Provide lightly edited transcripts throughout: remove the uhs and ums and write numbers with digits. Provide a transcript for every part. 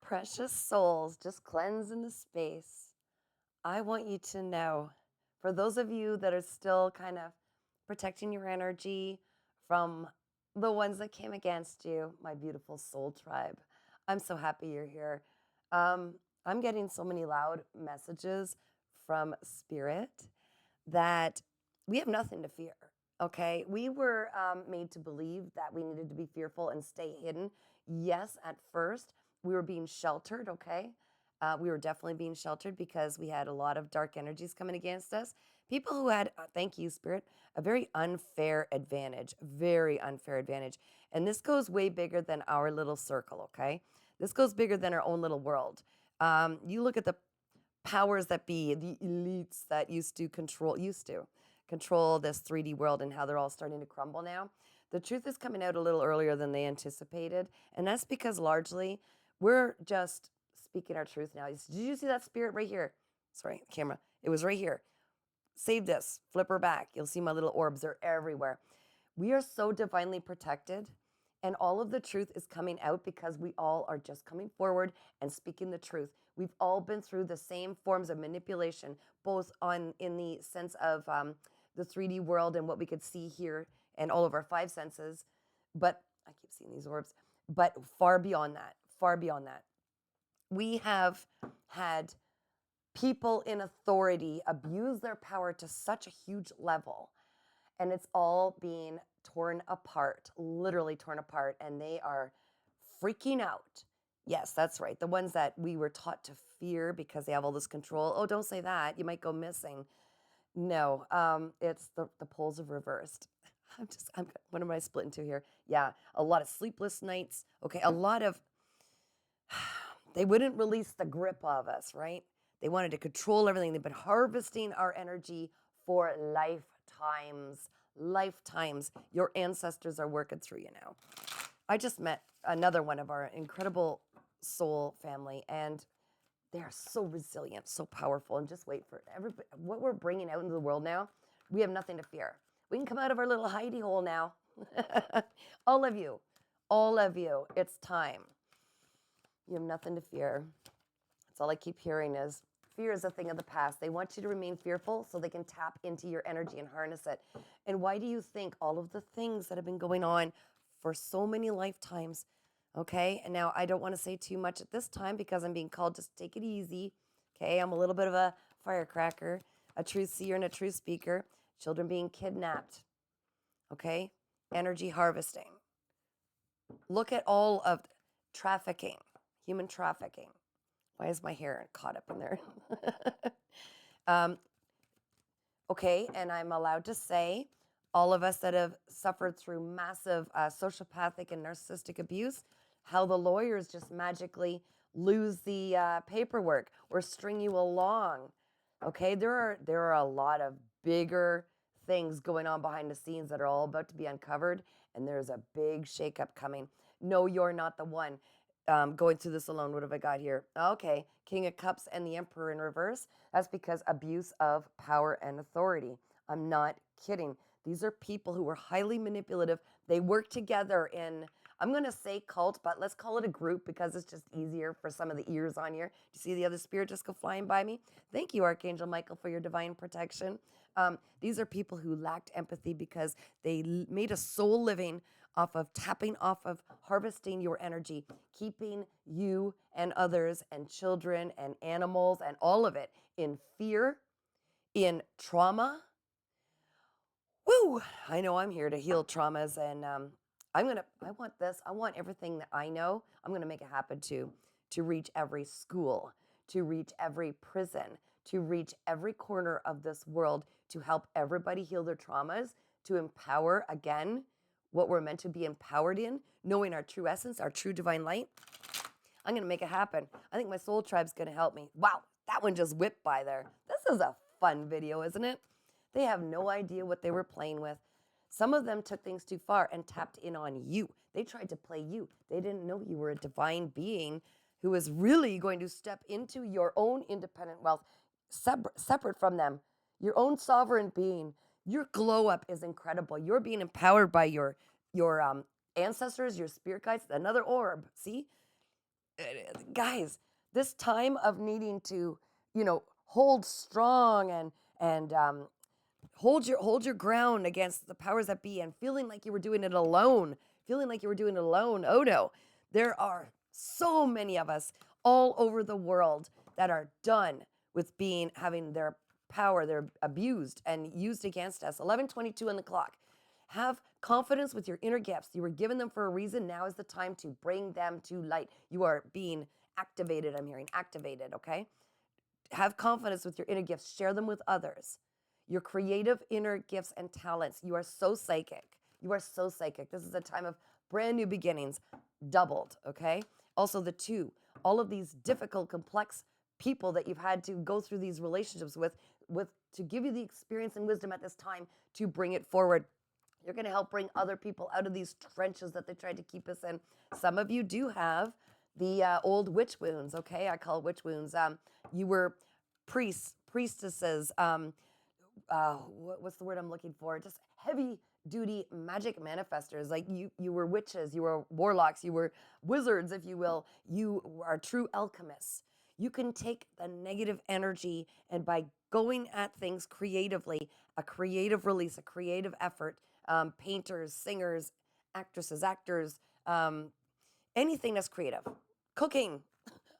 Precious souls, just cleansing the space. I want you to know, for those of you that are still kind of protecting your energy from the ones that came against you, my beautiful soul tribe, I'm so happy you're here. I'm getting so many loud messages from spirit that we have nothing to fear. Okay, we were made to believe that we needed to be fearful and stay hidden. Yes, at first we were being sheltered. Okay, we were definitely being sheltered because we had a lot of dark energies coming against us. People who had, thank you, Spirit, a very unfair advantage, very unfair advantage. And this goes way bigger than our little circle. Okay, this goes bigger than our own little world. You look at the powers that be, the elites that used to control this 3D world and how they're all starting to crumble now. The truth is coming out a little earlier than they anticipated. And that's because largely we're just speaking our truth now. Did you see that spirit right here? Sorry, camera. It was right here. Save this, flip her back. You'll see my little orbs. They're everywhere. We are so divinely protected, and all of the truth is coming out because we all are just coming forward and speaking the truth. We've all been through the same forms of manipulation, both on in the sense of the 3D world and what we could see here and all of our five senses. But I keep seeing these orbs, but far beyond that, far beyond that. We have had people in authority abuse their power to such a huge level, and it's all being torn apart, literally torn apart, and they are freaking out. Yes, that's right. The ones that we were taught to fear because they have all this control. Oh, don't say that. You might go missing. No, it's the poles have reversed. What am I split into here? Yeah, a lot of sleepless nights. Okay, a lot of, they wouldn't release the grip of us, right? They wanted to control everything. They've been harvesting our energy for lifetimes. Lifetimes. Your ancestors are working through you now. I just met another one of our incredible soul family, and they are so resilient, so powerful, and just wait for everybody. What we're bringing out into the world now, we have nothing to fear. We can come out of our little hidey hole now. All of you, it's time. You have nothing to fear. That's all I keep hearing is fear is a thing of the past. They want you to remain fearful so they can tap into your energy and harness it. And why do you think all of the things that have been going on for so many lifetimes? Okay, and now I don't want to say too much at this time because I'm being called just take it easy. Okay, I'm a little bit of a firecracker, a truth seer and a truth speaker. Children being kidnapped. Okay, energy harvesting. Look at all of trafficking, human trafficking. Why is my hair caught up in there? um, okay, and I'm allowed to say all of us that have suffered through massive sociopathic and narcissistic abuse, how the lawyers just magically lose the paperwork or string you along. Okay, there are a lot of bigger things going on behind the scenes that are all about to be uncovered, and there's a big shakeup coming. No, you're not the one going through this alone. What have I got here? Okay, King of Cups and the Emperor in reverse. That's because abuse of power and authority. I'm not kidding. These are people who were highly manipulative. They work together in, I'm going to say cult, but let's call it a group because it's just easier for some of the ears on here. Do you see the other spirit just go flying by me? Thank you, Archangel Michael, for your divine protection. These are people who lacked empathy because they made a soul living off of tapping off of harvesting your energy, keeping you and others and children and animals and all of it in fear, in trauma. Woo! I know I'm here to heal traumas, and I want everything that I know, I'm going to make it happen to reach every school, to reach every prison, to reach every corner of this world, to help everybody heal their traumas, to empower, again, what we're meant to be empowered in, knowing our true essence, our true divine light. I'm going to make it happen. I think my soul tribe's going to help me. Wow, that one just whipped by there. This is a fun video, isn't it? They have no idea what they were playing with. Some of them took things too far and tapped in on you. They tried to play you. They didn't know you were a divine being who was really going to step into your own independent wealth, separate from them, your own sovereign being. Your glow up is incredible. You're being empowered by your ancestors, your spirit guides, another orb. See? Guys, this time of needing to, hold strong and hold your ground against the powers that be, and feeling like you were doing it alone, oh no, there are so many of us all over the world that are done with having their power, they're abused and used against us. 11:22 on the clock. Have confidence with your inner gifts. You were given them for a reason. Now is the time to bring them to light. You are being activated. I'm hearing activated, okay? Have confidence with your inner gifts. Share them with others. Your creative inner gifts and talents. You are so psychic. You are so psychic. This is a time of brand new beginnings, doubled, okay? Also, the two, all of these difficult, complex people that you've had to go through these relationships with to give you the experience and wisdom at this time to bring it forward. You're going to help bring other people out of these trenches that they tried to keep us in. Some of you do have the old witch wounds, okay? I call it witch wounds. You were priests, priestesses, what's the word I'm looking for? Just heavy duty magic manifestors. Like you were witches, you were warlocks, you were wizards, if you will. You are true alchemists. You can take the negative energy, and by going at things creatively, a creative release, a creative effort, painters, singers, actresses, actors, anything that's creative, cooking,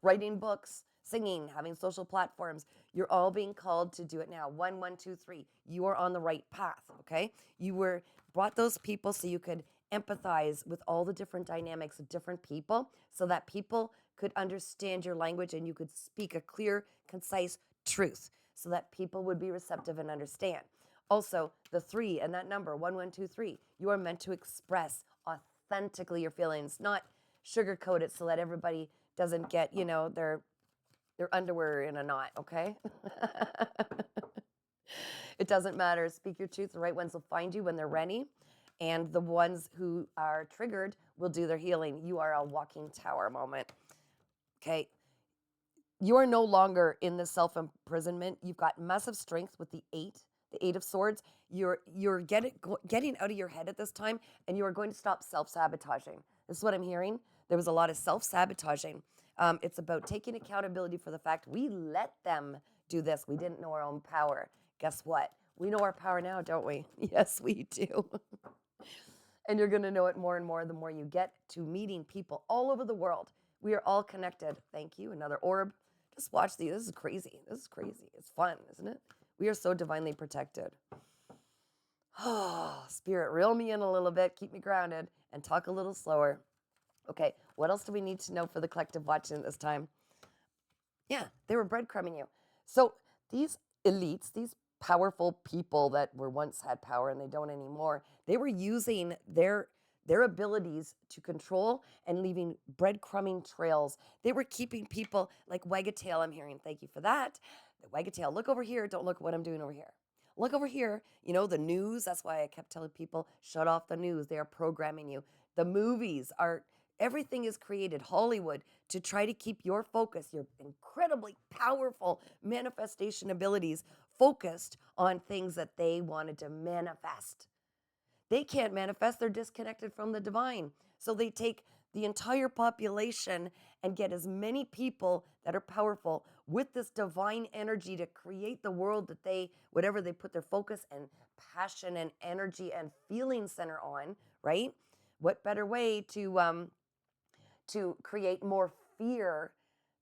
writing books, singing, having social platforms. You're all being called to do it now. 1, 1, 2, 3. You are on the right path, okay? You were brought those people so you could empathize with all the different dynamics of different people, so that people could understand your language and you could speak a clear, concise truth, so that people would be receptive and understand. Also, the 3 and that number, 1, 1, 2, 3, you are meant to express authentically your feelings, not sugarcoat it so that everybody doesn't get, their underwear in a knot, okay? It doesn't matter. Speak your truth. The right ones will find you when they're ready. And the ones who are triggered will do their healing. You are a walking tower moment. Okay. You are no longer in the self-imprisonment. You've got massive strength with the 8 of swords. You're getting out of your head at this time, and you are going to stop self-sabotaging. This is what I'm hearing. There was a lot of self-sabotaging. It's about taking accountability for the fact we let them do this. We didn't know our own power. Guess what? We know our power now, don't we? Yes, we do. And you're going to know it more and more the more you get to meeting people all over the world. We are all connected. Thank you. Another orb. Just watch these. This is crazy. This is crazy. It's fun, isn't it? We are so divinely protected. Oh, Spirit, reel me in a little bit, keep me grounded, and talk a little slower. Okay, what else do we need to know for the collective watching this time? Yeah, they were breadcrumbing you. So these elites, these powerful people that were once had power and they don't anymore, they were using their abilities to control and leaving breadcrumbing trails. They were keeping people like Wagatail, I'm hearing. Thank you for that. The Wagatail, look over here. Don't look at what I'm doing over here. Look over here. The news. That's why I kept telling people, shut off the news. They are programming you. The movies are, everything is created, Hollywood, to try to keep your focus, your incredibly powerful manifestation abilities, focused on things that they wanted to manifest. They can't manifest, they're disconnected from the divine. So they take the entire population and get as many people that are powerful with this divine energy to create the world that whatever they put their focus and passion and energy and feeling center on, right? What better way to create more fear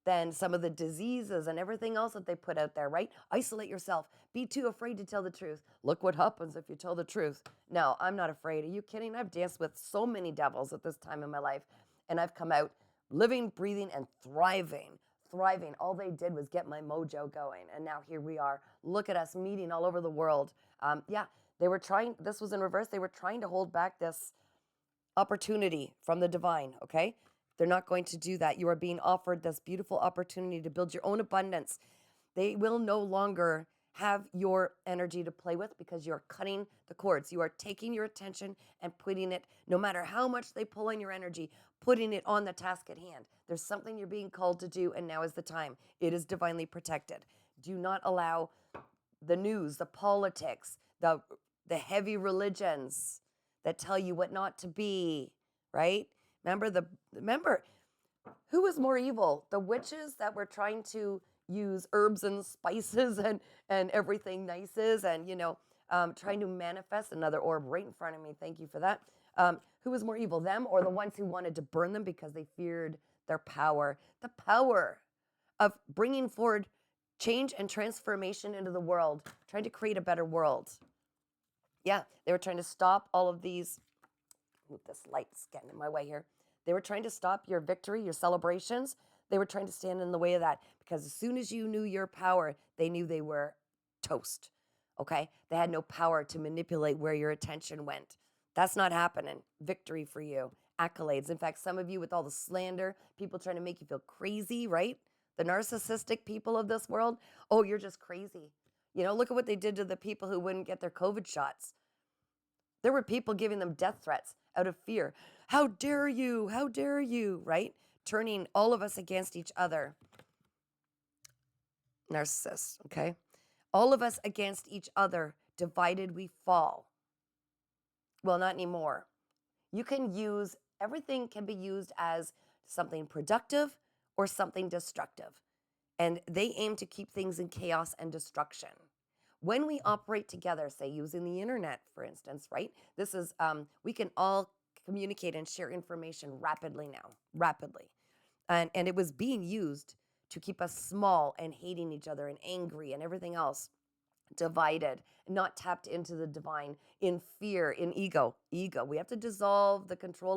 than some of the diseases and everything else that they put out there, right? Isolate yourself. Be too afraid to tell the truth. Look what happens if you tell the truth. No, I'm not afraid. Are you kidding? I've danced with so many devils at this time in my life, and I've come out living, breathing, and thriving. Thriving. All they did was get my mojo going, and now here we are. Look at us meeting all over the world. They were trying, this was in reverse, they were trying to hold back this opportunity from the divine, okay? They're not going to do that. You are being offered this beautiful opportunity to build your own abundance. They will no longer have your energy to play with because you're cutting the cords. You are taking your attention and putting it, no matter how much they pull on your energy, putting it on the task at hand. There's something you're being called to do, and now is the time. It is divinely protected. Do not allow the news, the politics, the heavy religions that tell you what not to be, right? Remember, Who was more evil? The witches that were trying to use herbs and spices and everything nices and, trying to manifest another orb right in front of me. Thank you for that. Who was more evil, them or the ones who wanted to burn them because they feared their power? The power of bringing forward change and transformation into the world, trying to create a better world. Yeah, they were trying to stop all of these. Move this light's getting in my way here. They were trying to stop your victory, your celebrations. They were trying to stand in the way of that because as soon as you knew your power, they knew they were toast. Okay? They had no power to manipulate where your attention went. That's not happening. Victory for you. Accolades. In fact, some of you with all the slander, people trying to make you feel crazy, right? The narcissistic people of this world. Oh, you're just crazy. Look at what they did to the people who wouldn't get their COVID shots. There were people giving them death threats out of fear. How dare you? How dare you? Right? Turning all of us against each other. Narcissists, okay? All of us against each other. Divided we fall. Well, not anymore. Everything can be used as something productive or something destructive. And they aim to keep things in chaos and destruction. When we operate together, say using the internet, for instance, right? This is, we can all communicate and share information rapidly now, rapidly. And it was being used to keep us small and hating each other and angry and everything else, divided, not tapped into the divine, in fear, in ego. We have to dissolve the control of